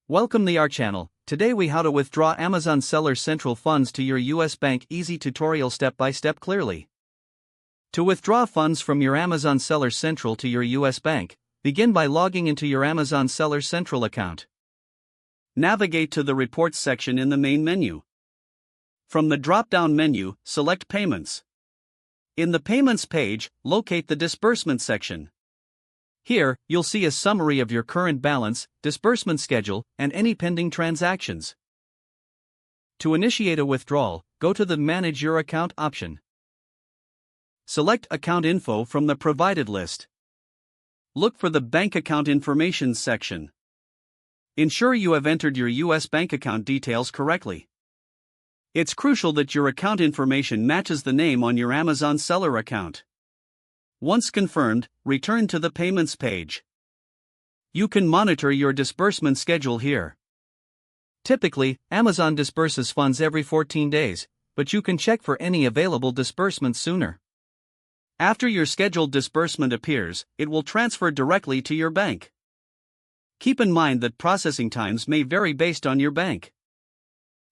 Welcome to our channel. Today we how to withdraw Amazon Seller Central funds to your US bank. Easy tutorial step by step clearly. To withdraw funds from your Amazon Seller Central to your US bank, begin by logging into your Amazon Seller Central account. Navigate to the Reports section in the main menu. From the drop-down menu, select Payments. In the Payments page, locate the Disbursement section. Here, you'll see a summary of your current balance, disbursement schedule, and any pending transactions. To initiate a withdrawal, go to the Manage Your Account option. Select Account Info from the provided list. Look for the Bank Account Information section. Ensure you have entered your US bank account details correctly. It's crucial that your account information matches the name on your Amazon Seller account. Once confirmed, return to the Payments page. You can monitor your disbursement schedule here. Typically, Amazon disburses funds every 14 days, but you can check for any available disbursements sooner. After your scheduled disbursement appears, it will transfer directly to your bank. Keep in mind that processing times may vary based on your bank.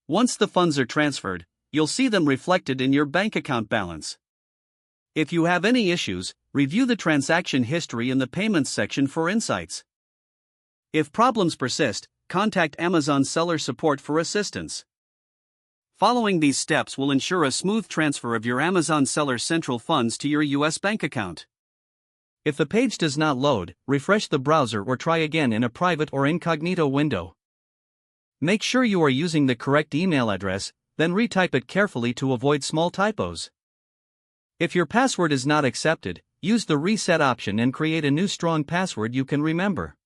Once the funds are transferred, you'll see them reflected in your bank account balance. If you have any issues, review the transaction history in the Payments section for insights. If problems persist, contact Amazon Seller Support for assistance. Following these steps will ensure a smooth transfer of your Amazon Seller Central funds to your US bank account. If the page does not load, refresh the browser or try again in a private or incognito window. Make sure you are using the correct email address, then retype it carefully to avoid small typos. If your password is not accepted, use the Reset option and create a new strong password you can remember.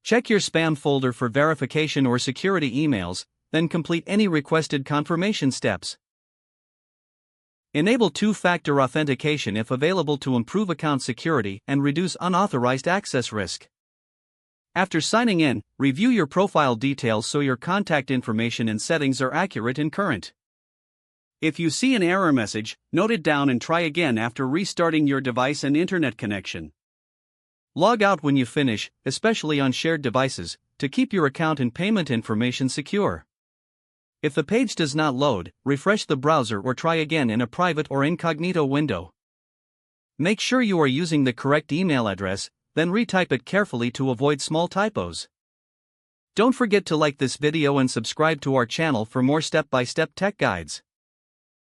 Check your spam folder for verification or security emails, then complete any requested confirmation steps. Enable two-factor authentication if available to improve account security and reduce unauthorized access risk. After signing in, review your profile details so your contact information and settings are accurate and current. If you see an error message, note it down and try again after restarting your device and internet connection. Log out when you finish, especially on shared devices, to keep your account and payment information secure. If the page does not load, refresh the browser or try again in a private or incognito window. Make sure you are using the correct email address, then retype it carefully to avoid small typos. Don't forget to like this video and subscribe to our channel for more step-by-step tech guides.